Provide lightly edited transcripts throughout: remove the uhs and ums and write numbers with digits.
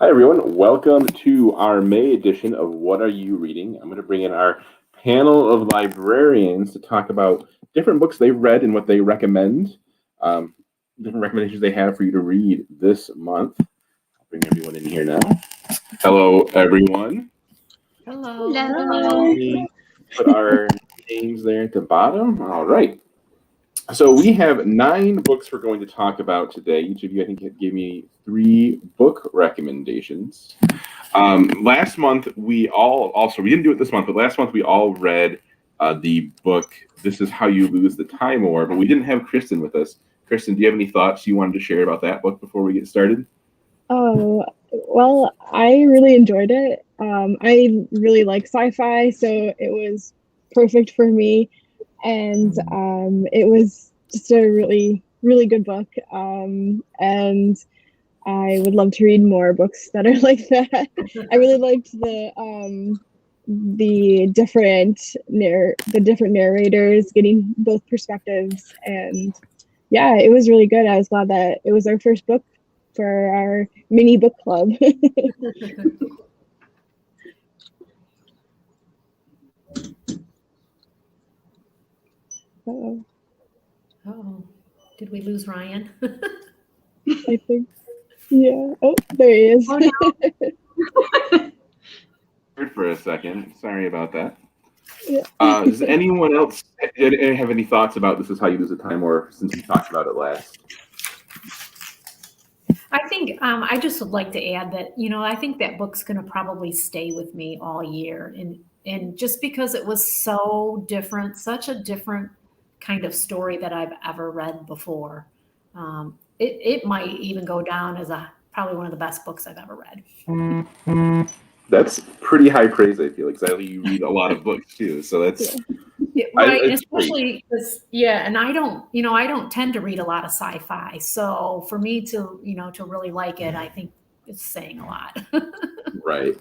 Hi, everyone. Welcome to our May edition of What Are You Reading? I'm going to bring in our panel of librarians to talk about different books they've read and what they recommend, different recommendations they have for you to read this month. I'll bring everyone in here now. Hello, everyone. Hello. Hello. Put our names there at the bottom. All right. So we have 9 books we're going to talk about today. Each of you, I think, gave me 3 book recommendations. Last month, we didn't do it this month, but last month we all read the book, This Is How You Lose the Time War, but we didn't have Kristen with us. Kristen, do you have any thoughts you wanted to share about that book before we get started? Well, I really enjoyed it. I really like sci-fi, so it was perfect for me. And it was just a really, really good book. And I would love to read more books that are like that. I really liked the different narrators getting both perspectives, and yeah, it was really good. I was glad that it was our first book for our mini book club. Oh, did we lose Ryan? I think, yeah. Oh, there he is. Oh, no. For a second. Sorry about that. Yeah. Does anyone else have any thoughts about This Is How You Lose the Time War since we talked about it last? I think I just would like to add that, I think that book's going to probably stay with me all year. And just because it was so different, such a different kind of story that I've ever read before. It might even go down as probably one of the best books I've ever read. That's pretty high praise, I feel, because you read a lot of books too. So that's right, especially because and I don't tend to read a lot of sci-fi. So for me to to really like it, I think it's saying a lot. Right.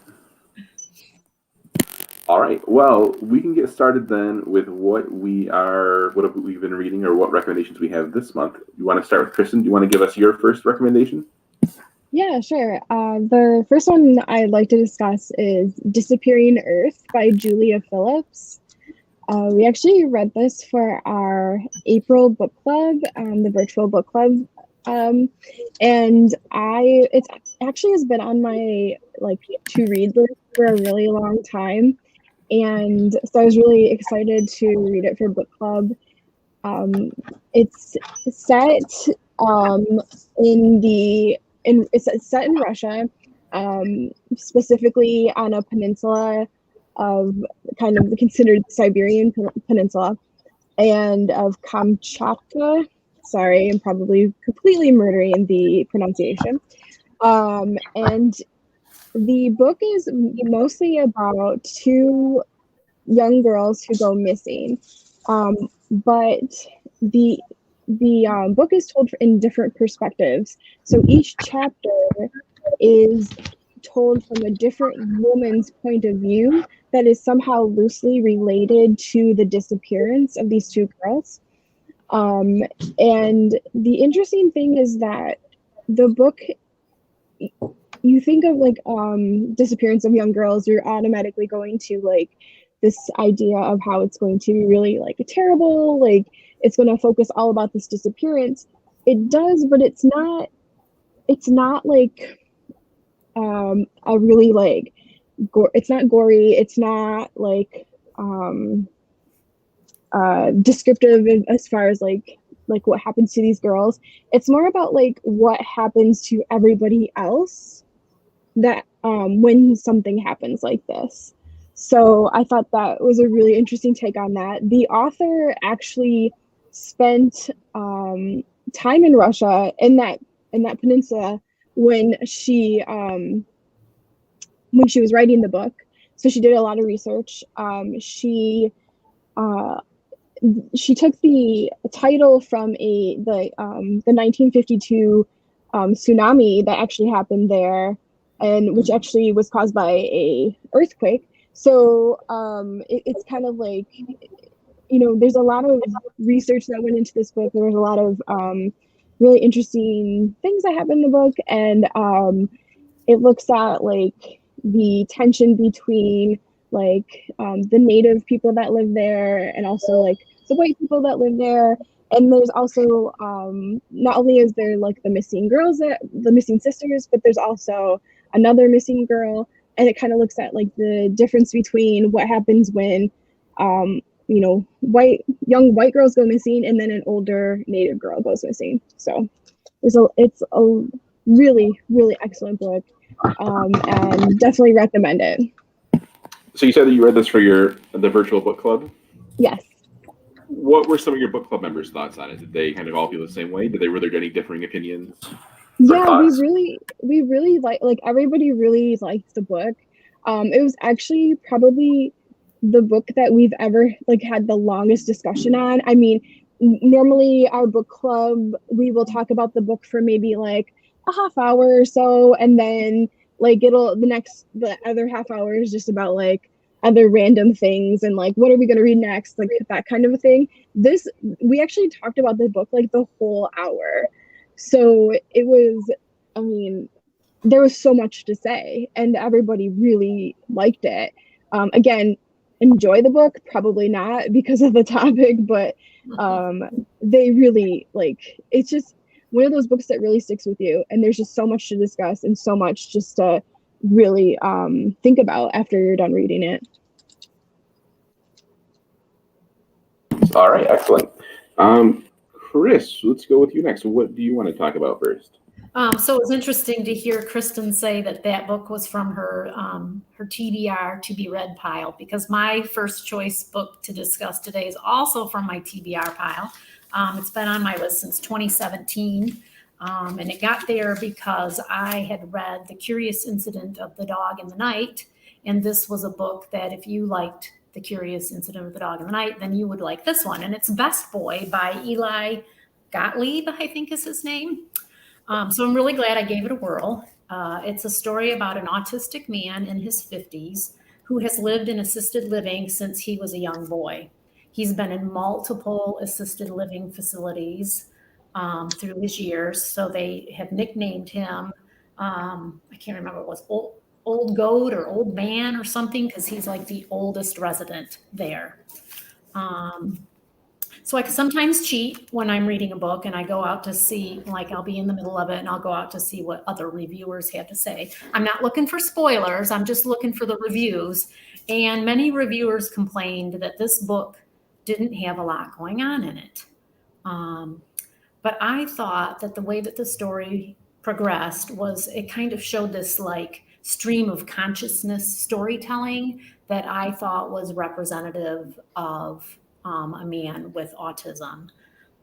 All right. Well, we can get started then with what we've been reading or what recommendations we have this month. You want to start with Kristen? Do you want to give us your first recommendation? Yeah, sure. The first one I'd like to discuss is Disappearing Earth by Julia Phillips. We actually read this for our April book club, the virtual book club. And it actually has been on my to read list for a really long time. And so I was really excited to read it for book club. It's set it's set in Russia, specifically on a peninsula of kind of considered Siberian peninsula, and of Kamchatka. Sorry, I'm probably completely murdering the pronunciation. And the book is mostly about 2 young girls who go missing, but the book is told in different perspectives. So each chapter is told from a different woman's point of view that is somehow loosely related to the disappearance of these 2 girls. And the interesting thing is that the book, you think of disappearance of young girls, you're automatically going to this idea of how it's going to be really terrible, it's going to focus all about this disappearance. It does, but it's not a really it's not gory, it's not descriptive as far as what happens to these girls. It's more about what happens to everybody else that when something happens like this. So I thought that was a really interesting take on that. The author actually spent time in Russia, in that peninsula, when she was writing the book. So she did a lot of research. She took the title from the 1952 tsunami that actually happened there, and which actually was caused by a earthquake. So it's kind of there's a lot of research that went into this book. There was a lot of really interesting things that happened in the book, and it looks at like the tension between like the native people that live there and also like the white people that live there. And there's also not only is there like the missing sisters, but there's also another missing girl, and it kind of looks at like the difference between what happens when you know, young white girls go missing and then an older native girl goes missing. So it's a really, really excellent book, and definitely recommend it. So you said that you read this for the virtual book club? Yes. What were some of your book club members' thoughts on it? Did they kind of all feel the same way? Were there any differing opinions? Yeah, we really like everybody really liked the book. It was actually probably the book that we've ever like had the longest discussion on. I mean, normally our book club, we will talk about the book for maybe like a half hour or so, and then like the other half hour is just about like other random things and like what are we going to read next, like that kind of a thing. We actually talked about the book like the whole hour. So it was, I mean, there was so much to say and everybody really liked it. Again, enjoy the book, probably not because of the topic, but they really like, it's just one of those books that really sticks with you, and there's just so much to discuss and so much just to really think about after you're done reading it. All right, excellent. Chris, let's go with you next. What do you want to talk about first? So it was interesting to hear Kristen say that book was from her TBR to be read pile, because my first choice book to discuss today is also from my TBR pile. It's been on my list since 2017, and it got there because I had read The Curious Incident of the Dog in the Night, and this was a book that if you liked The Curious Incident of the Dog in the Night, then you would like this one, and it's Best Boy by Eli Gottlieb, I think is his name. So I'm really glad I gave it a whirl. It's a story about an autistic man in his 50s who has lived in assisted living since he was a young boy. He's been in multiple assisted living facilities through his years. So they have nicknamed him, I can't remember, it was old Goat or Old Man or something, because he's like the oldest resident there. So I can sometimes cheat when I'm reading a book and I go out to see, like I'll be in the middle of it and I'll go out to see what other reviewers have to say. I'm not looking for spoilers. I'm just looking for the reviews. And many reviewers complained that this book didn't have a lot going on in it. But I thought that the way that the story progressed was it kind of showed this like stream of consciousness storytelling that I thought was representative of a man with autism.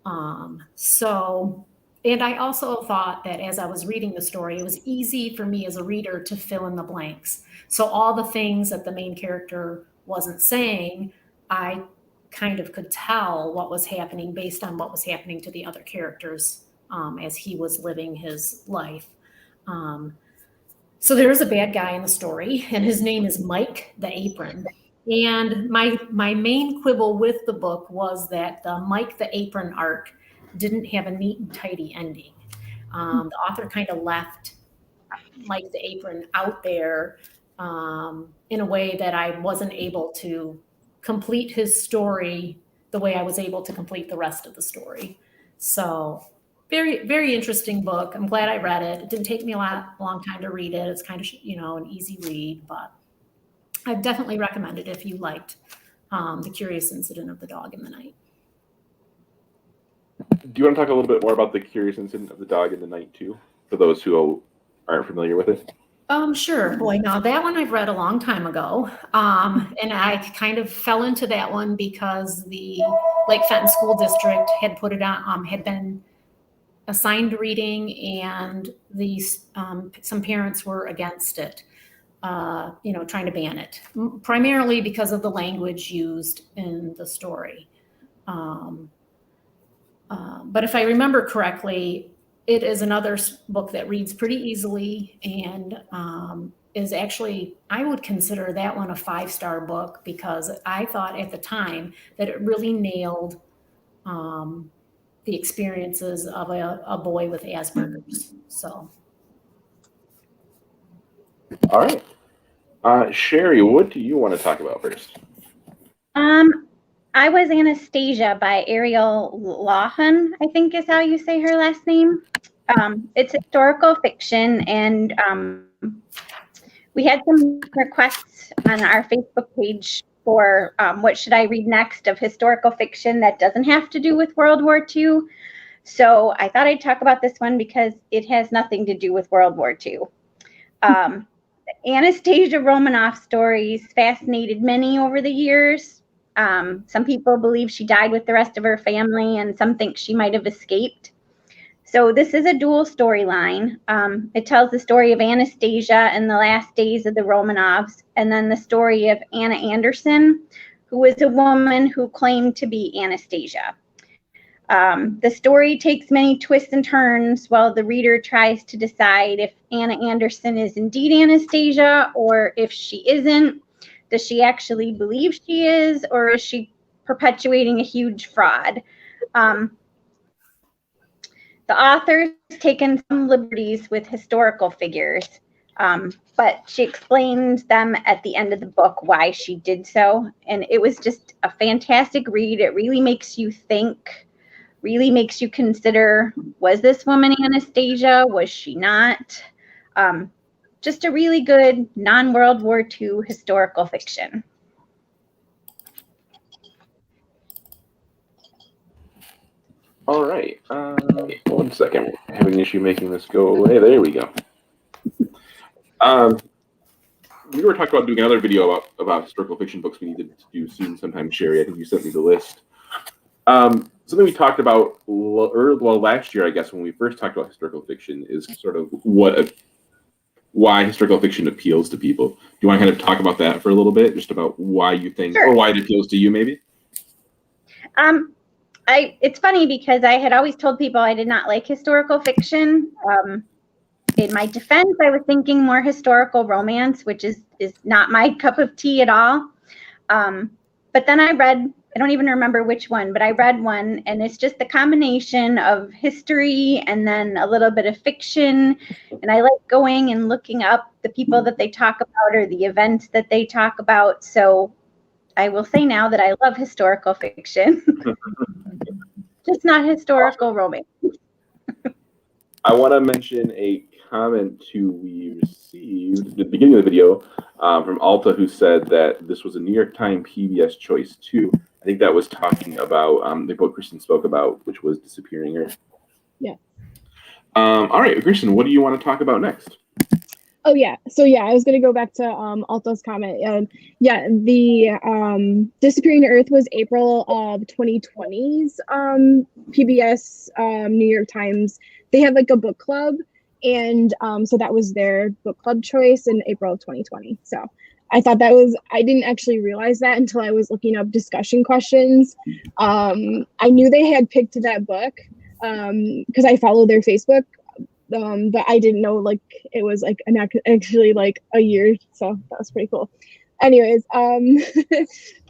And I also thought that as I was reading the story, it was easy for me as a reader to fill in the blanks. So all the things that the main character wasn't saying, I kind of could tell what was happening based on what was happening to the other characters as he was living his life. So there is a bad guy in the story, and his name is Mike the Apron. And my main quibble with the book was that the Mike the Apron arc didn't have a neat and tidy ending. The author kind of left Mike the Apron out there in a way that I wasn't able to complete his story the way I was able to complete the rest of the story. So very, very interesting book. I'm glad I read it. It didn't take me a long time to read it. It's kind of, an easy read, but I definitely recommend it if you liked The Curious Incident of the Dog in the Night. Do you want to talk a little bit more about The Curious Incident of the Dog in the Night, too, for those who aren't familiar with it? Sure. Boy, now that one I've read a long time ago. And I kind of fell into that one because the Lake Fenton School District had put it on, had been assigned reading, and some parents were against it. Trying to ban it, primarily because of the language used in the story. But if I remember correctly, it is another book that reads pretty easily and is actually, I would consider that one a 5-star book, because I thought at the time that it really nailed the experiences of a boy with Asperger's. So. All right. Sherry, what do you want to talk about first? I Was Anastasia by Ariel Lawhon, I think is how you say her last name. It's historical fiction, and we had some requests on our Facebook page for what should I read next of historical fiction that doesn't have to do with World War II. So I thought I'd talk about this one because it has nothing to do with World War II. Anastasia Romanoff stories fascinated many over the years. Some people believe she died with the rest of her family, and some think she might have escaped. So this is a dual storyline. It tells the story of Anastasia and the last days of the Romanovs, and then the story of Anna Anderson, who was a woman who claimed to be Anastasia. The story takes many twists and turns while the reader tries to decide if Anna Anderson is indeed Anastasia or if she isn't. Does she actually believe she is, or is she perpetuating a huge fraud? The author's taken some liberties with historical figures, but she explained them at the end of the book why she did so. And it was just a fantastic read. It really makes you think, really makes you consider, was this woman Anastasia? Was she not? Just a really good non-World War II historical fiction. All right. 1 second. I'm having an issue making this go away. There we go. We were talking about doing another video about historical fiction books we need to do soon sometime, Sherry. I think you sent me the list. Something we talked about last year, I guess, when we first talked about historical fiction, is sort of why historical fiction appeals to people. Do you want to kind of talk about that for a little bit, just about why you think, Sure. or why it appeals to you, maybe? It's funny because I had always told people I did not like historical fiction. In my defense, I was thinking more historical romance, which is not my cup of tea at all. But then I read, I don't even remember which one, but I read one, and it's just the combination of history and then a little bit of fiction. And I like going and looking up the people that they talk about or the events that they talk about. So I will say now that I love historical fiction, just not historical romance. I want to mention a comment we received at the beginning of the video from Alta, who said that this was a New York Times PBS choice too. I think that was talking about the book Kristen spoke about, which was Disappearing Earth. Yeah. All right, Kristen, what do you want to talk about next? Oh yeah. So yeah, I was gonna go back to Alta's comment. Yeah, the Disappearing Earth was April of 2020's PBS New York Times. They have like a book club, and so that was their book club choice in April of 2020. So I thought that was, I didn't actually realize that until I was looking up discussion questions. I knew they had picked that book because I follow their Facebook. But I didn't know like it was like actually like a year, so that was pretty cool. Anyways, I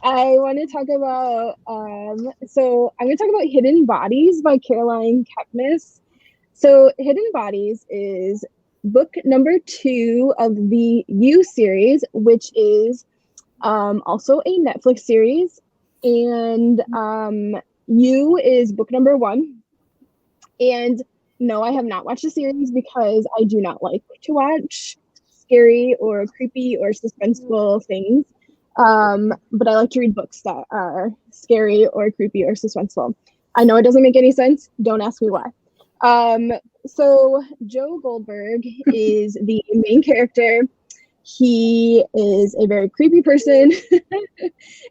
want to talk about so I'm going to talk about Hidden Bodies by Caroline Kepnes. So Hidden Bodies is book number 2 of the You series, which is also a Netflix series, and You is book number 1. And no, I have not watched the series because I do not like to watch scary or creepy or suspenseful things. But I like to read books that are scary or creepy or suspenseful. I know it doesn't make any sense. Don't ask me why. So Joe Goldberg is the main character. He is a very creepy person,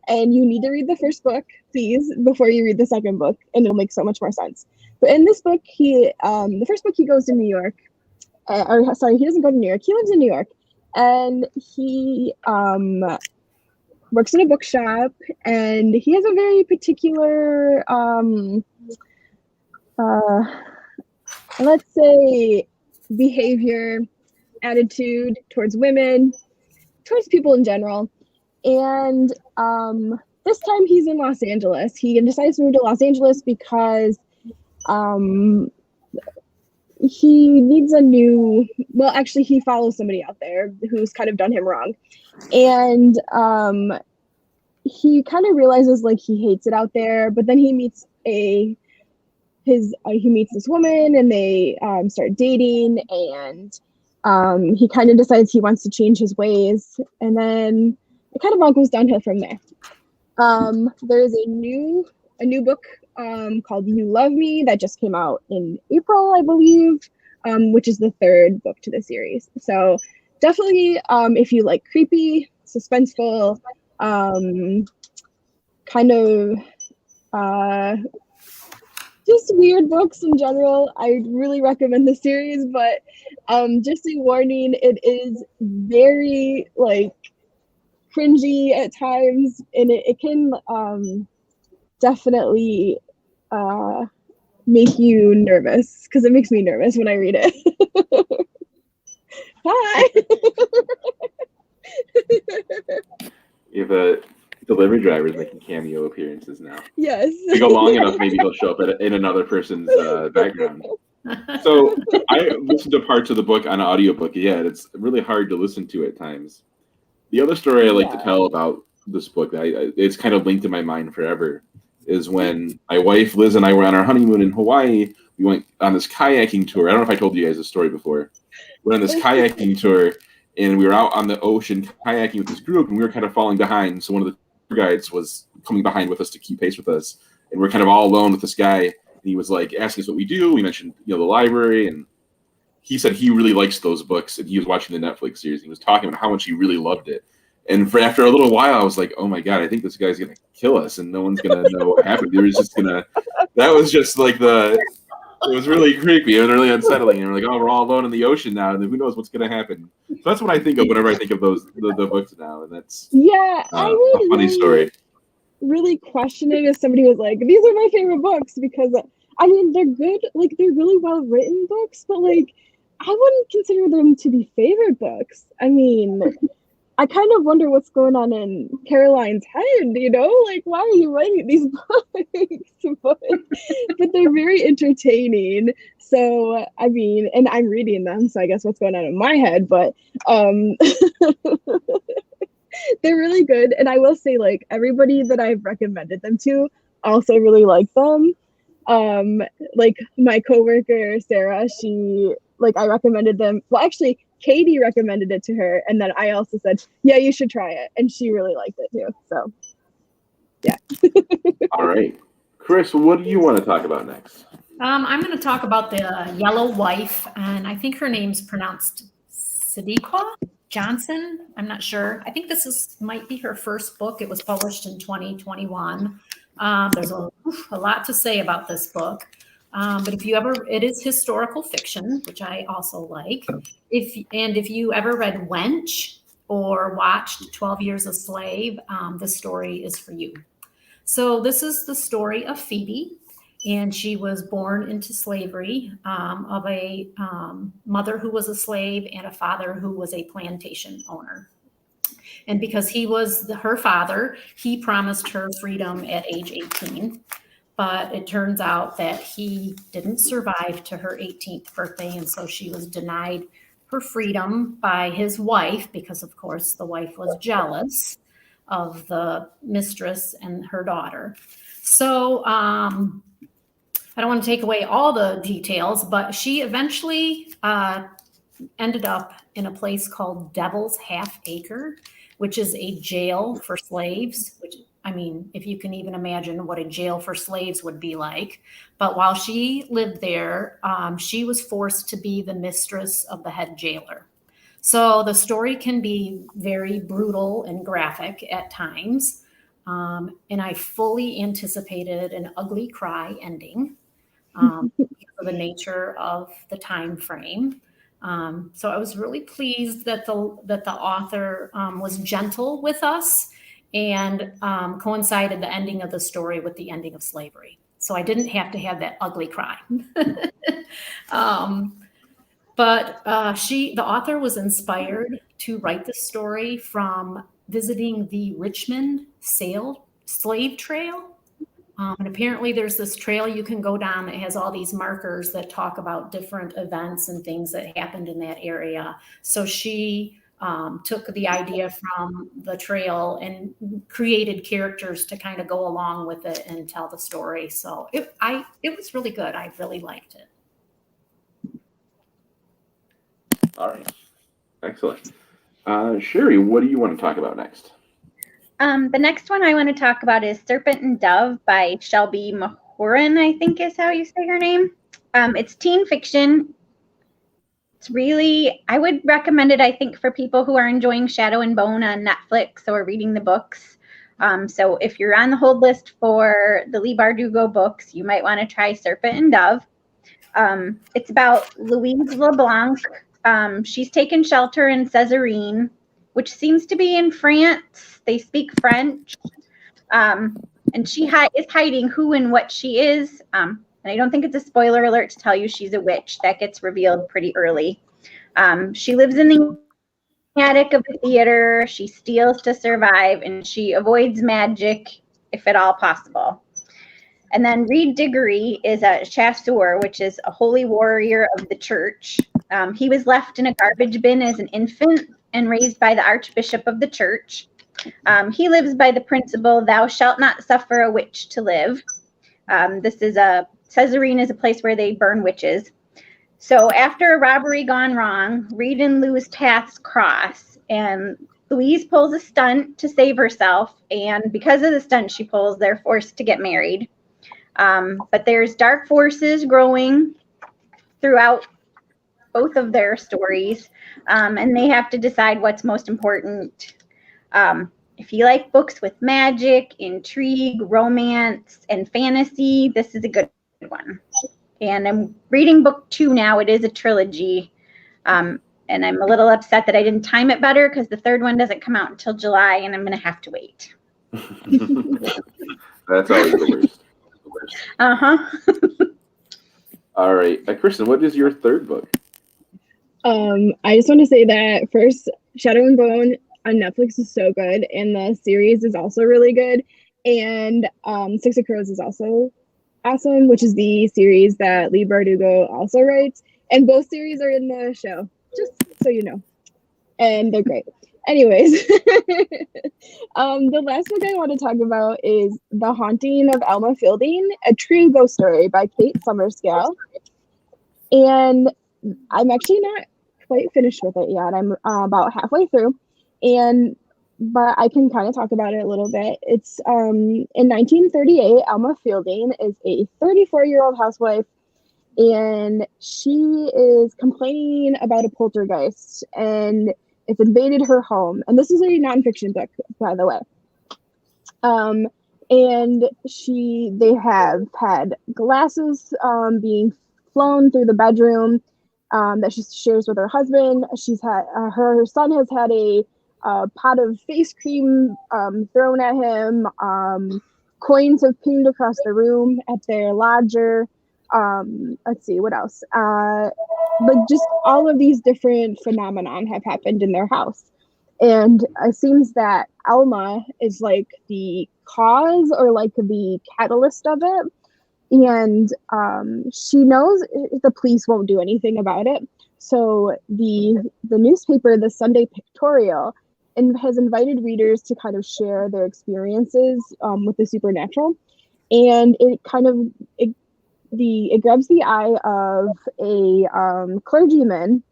and you need to read the first book, please, before you read the second book, and it'll make so much more sense. But in this book, the first book, he goes to New York. Or sorry, he doesn't go to New York. He lives in New York, and he works in a bookshop, and he has a very particular, let's say, behavior, attitude towards women, towards people in general. And this time he's in Los Angeles. He decides to move to Los Angeles because he needs a new, well, actually, he follows somebody out there who's kind of done him wrong. And he kind of realizes like he hates it out there, but then he meets he meets this woman and they start dating, and he kind of decides he wants to change his ways, and then it kind of all goes downhill from there. There's a new book called You Love Me that just came out in April, I believe, which is the third book to the series. So definitely, if you like creepy, suspenseful, kind of just weird books in general, I really recommend the series. But just a warning, it is very like cringy at times, and it can definitely make you nervous, because it makes me nervous when I read it. Hi. You have delivery drivers making cameo appearances now. Yes. If you go long enough, maybe he'll show up in another person's background. So I listened to parts of the book on audiobook. Yeah, it's really hard to listen to at times. The other story I like to tell about this book, it's kind of linked in my mind forever, is when my wife Liz and I were on our honeymoon in Hawaii. We went on this kayaking tour. I don't know if I told you guys this story before. We went on this kayaking tour, and we were out on the ocean kayaking with this group, and we were kind of falling behind. So one of the tour guides was coming behind with us to keep pace with us, and we're kind of all alone with this guy. And he was like asking us what we do. We mentioned, the library, and he said he really likes those books, and he was watching the Netflix series. And he was talking about how much he really loved it. And after a little while, I was like, oh my God, I think this guy's going to kill us, and no one's going to know what happened. That was just like it was really creepy and really unsettling. And we're like, oh, we're all alone in the ocean now, and who knows what's going to happen. So that's what I think of whenever I think of the books now. And that's I would a funny story. Really questioning if somebody was like, these are my favorite books, because I mean, they're good, like they're really well written books, but like I wouldn't consider them to be favorite books. I mean, I kind of wonder what's going on in Caroline's head, like, why are you writing these books? But they're very entertaining. So, I mean, and I'm reading them, so I guess what's going on in my head, but they're really good. And I will say, like, everybody that I've recommended them to also really like them. Like my coworker, Sarah, I recommended them. Well, actually, Katie recommended it to her, and then I also said, yeah, you should try it, and she really liked it too. So yeah. All right, Chris, what do you want to talk about next? I'm going to talk about the Yellow Wife, and I think her name's pronounced Sadiqa Johnson. I'm not sure. I think this might be her first book. It was published in 2021. There's a lot to say about this book. But it is historical fiction, which I also like. If you ever read Wench or watched 12 Years a Slave, this story is for you. So this is the story of Phoebe, and she was born into slavery of a mother who was a slave and a father who was a plantation owner. And because he was her father, he promised her freedom at age 18. But it turns out that he didn't survive to her 18th birthday, and so she was denied her freedom by his wife, because, of course, the wife was jealous of the mistress and her daughter. So I don't want to take away all the details, but she eventually ended up in a place called Devil's Half Acre, which is a jail for slaves, which, I mean, if you can even imagine what a jail for slaves would be like. But while she lived there, she was forced to be the mistress of the head jailer. So the story can be very brutal and graphic at times. And I fully anticipated an ugly cry ending because of the nature of the time frame. So I was really pleased that the author was gentle with us and coincided the ending of the story with the ending of slavery. So I didn't have to have that ugly cry. But the author was inspired to write the story from visiting the Richmond slave trail. And apparently there's this trail you can go down that has all these markers that talk about different events and things that happened in that area. So she took the idea from the trail and created characters to kind of go along with it and tell the story. So it was really good. I really liked it. All right. Excellent. Sherry, what do you want to talk about next? The next one I want to talk about is Serpent and Dove by Shelby Mahoran, I think is how you say her name. It's teen fiction. It's really, I would recommend it, I think, for people who are enjoying Shadow and Bone on Netflix or reading the books. So if you're on the hold list for the Leigh Bardugo books, you might want to try Serpent and Dove. It's about Louise LeBlanc. She's taken shelter in Césarine, which seems to be in France. They speak French. And she is hiding who and what she is. And I don't think it's a spoiler alert to tell you she's a witch. That gets revealed pretty early. She lives in the attic of the theater. She steals to survive, and she avoids magic if at all possible. And then Reed Diggory is a chasseur, which is a holy warrior of the church. He was left in a garbage bin as an infant and raised by the archbishop of the church. He lives by the principle, thou shalt not suffer a witch to live. Césarine is a place where they burn witches. So after a robbery gone wrong, Reed and Lou's paths cross, and Louise pulls a stunt to save herself, and because of the stunt she pulls, they're forced to get married. But there's dark forces growing throughout both of their stories, and they have to decide what's most important. If you like books with magic, intrigue, romance, and fantasy, this is a good one. And I'm reading book 2 now. It is a trilogy. And I'm a little upset that I didn't time it better because the third one doesn't come out until July, and I'm going to have to wait. That's always the worst. All right. Kristen, what is your third book? I just want to say that first, Shadow and Bone on Netflix is so good, and the series is also really good. And Six of Crows is also awesome, which is the series that Leigh Bardugo also writes. And both series are in the show, just so you know. And they're great. Anyways, the last book I want to talk about is The Haunting of Elma Fielding, a true ghost story by Kate Summerscale. And I'm actually not quite finished with it yet. I'm about halfway through, but I can kind of talk about it a little bit. It's in 1938, Elma Fielding is a 34-year-old housewife, and she is complaining about a poltergeist, and it's invaded her home. And this is a nonfiction book, by the way. And they have had glasses being flown through the bedroom that she shares with her husband. She's had her son has had a pot of face cream thrown at him. Coins have pinged across the room at their lodger. Let's see, what else? Like just all of these different phenomenon have happened in their house. And it seems that Elma is like the cause or like the catalyst of it. And she knows the police won't do anything about it. So the newspaper, the Sunday Pictorial, has invited readers to kind of share their experiences with the supernatural. And it kind of it grabs the eye of a clergyman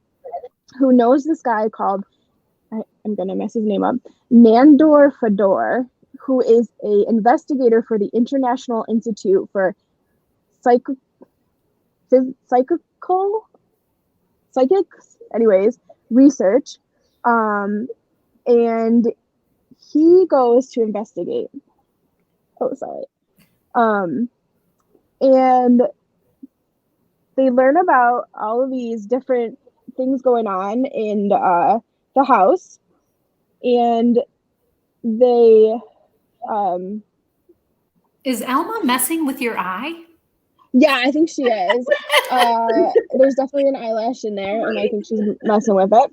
who knows this guy called, I'm going to mess his name up, Nandor Fedor, who is a investigator for the International Institute for Psychics, research. And he goes to investigate. And they learn about all of these different things going on in the house, and they Is Elma messing with your eye? yeah, I think she is. There's definitely an eyelash in there, and I think she's messing with it.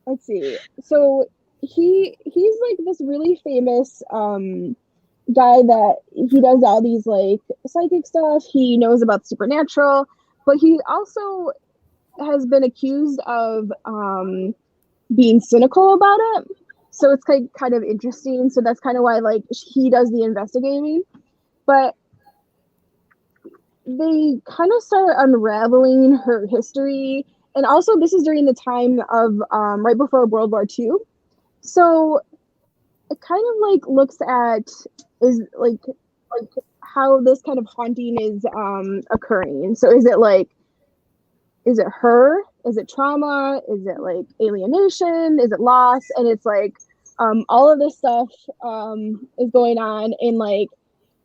Let's see. So he's like this really famous guy that he does all these like psychic stuff. He knows about the supernatural, but he also has been accused of being cynical about it. So it's kind of interesting. So that's kind of why like he does the investigating. But they kind of start unraveling her history. And also this is during the time of right before World War II. So it kind of like looks at is like how this kind of haunting is occurring. So is it her? Is it trauma? Is it like alienation? Is it loss? And it's like all of this stuff is going on, and like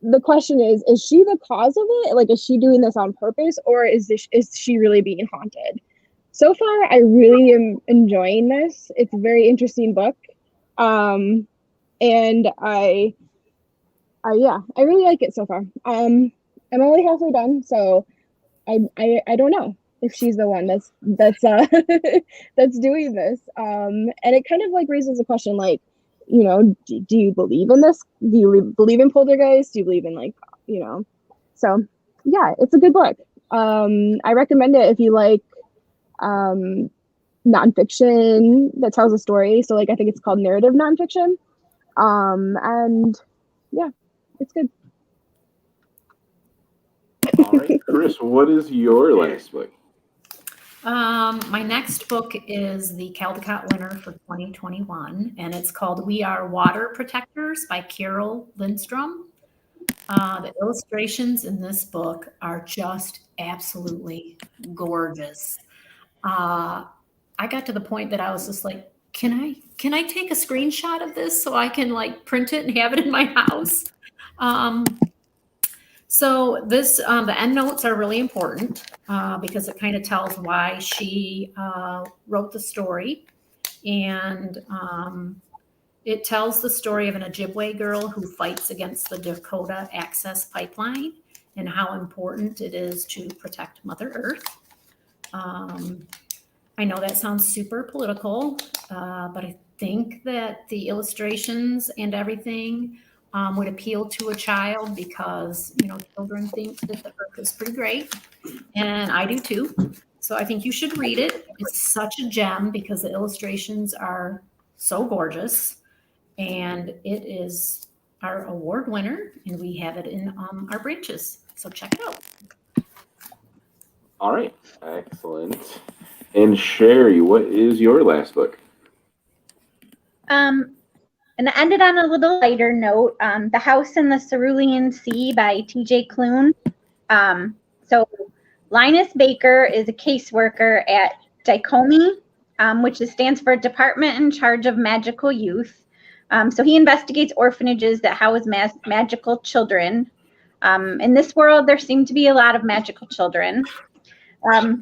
the question is she the cause of it? Like, is she doing this on purpose, or is she really being haunted? So far, I really am enjoying this. It's a very interesting book, and I really like it so far. I'm only halfway done, so I don't know if she's the one that's that's doing this. And it kind of like raises a question, like, you know, do you believe in this? Do you believe in poltergeist? Do you believe in like, you know? So yeah, it's a good book. I recommend it if you like nonfiction that tells a story. So like I think it's called narrative nonfiction. And yeah, it's good. All right, Chris, what is your last book? My next book is the Caldecott winner for 2021, and it's called We Are Water Protectors by Carol Lindstrom. The illustrations in this book are just absolutely gorgeous. I got to the point that I was just like, can I take a screenshot of this so I can like print it and have it in my house? So this, the end notes are really important because it kind of tells why she wrote the story. And it tells the story of an Ojibwe girl who fights against the Dakota Access Pipeline and how important it is to protect Mother Earth. I know that sounds super political, but I think that the illustrations and everything would appeal to a child because, you know, children think that the earth is pretty great, and I do too. So I think you should read it. It's such a gem because the illustrations are so gorgeous, and it is our award winner, and we have it in our branches. So check it out. All right, excellent. And Sherry, what is your last book? And I ended on a little lighter note. The House in the Cerulean Sea by T.J. Klune. So Linus Baker is a caseworker at DICOME, which stands for Department in Charge of Magical Youth. So he investigates orphanages that house magical children. In this world, there seem to be a lot of magical children.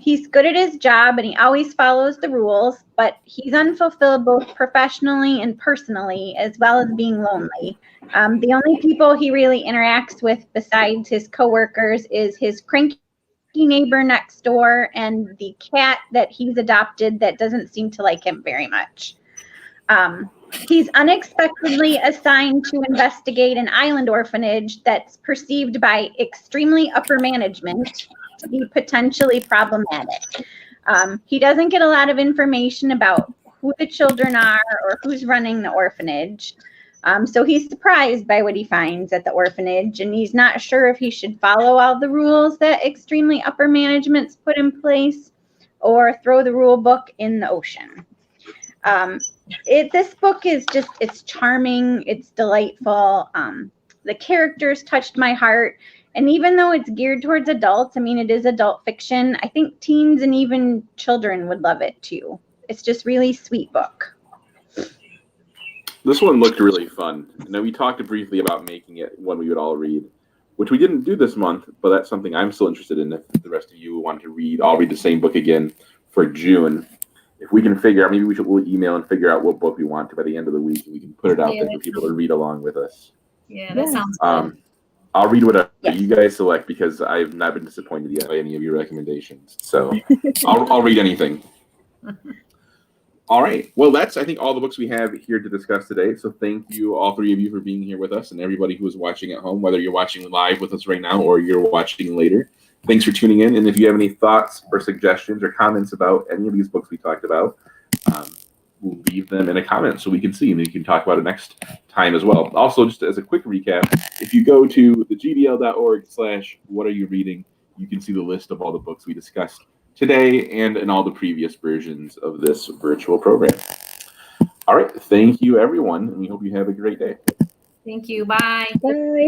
He's good at his job and he always follows the rules, but he's unfulfilled both professionally and personally, as well as being lonely. The only people he really interacts with besides his coworkers is his cranky neighbor next door and the cat that he's adopted that doesn't seem to like him very much. He's unexpectedly assigned to investigate an island orphanage that's perceived by extremely upper management to be potentially problematic. He doesn't get a lot of information about who the children are or who's running the orphanage. So he's surprised by what he finds at the orphanage, and he's not sure if he should follow all the rules that extremely upper management's put in place or throw the rule book in the ocean. This book is just, it's charming, it's delightful. The characters touched my heart. And even though it's geared towards adults, I mean, it is adult fiction, I think teens and even children would love it too. It's just really sweet book. This one looked really fun. I know we talked briefly about making it one we would all read, which we didn't do this month, but that's something I'm still interested in. If the rest of you want to read, I'll read the same book again for June. If we can figure out, maybe we'll email and figure out what book we want to by the end of the week, and we can put it out there for people to read along with us. Yeah, that sounds good. I'll read whatever you guys select because I've not been disappointed yet by any of your recommendations. So I'll read anything. All right. Well, that's, I think, all the books we have here to discuss today. So thank you, all three of you, for being here with us, and everybody who is watching at home, whether you're watching live with us right now or you're watching later. Thanks for tuning in. And if you have any thoughts or suggestions or comments about any of these books we talked about, we'll leave them in a comment so we can see, and we can talk about it next time as well. Also, just as a quick recap, if you go to thegdl.org/whatareyourreading, you can see the list of all the books we discussed today and in all the previous versions of this virtual program. All right. Thank you, everyone, and we hope you have a great day. Thank you. Bye. Bye.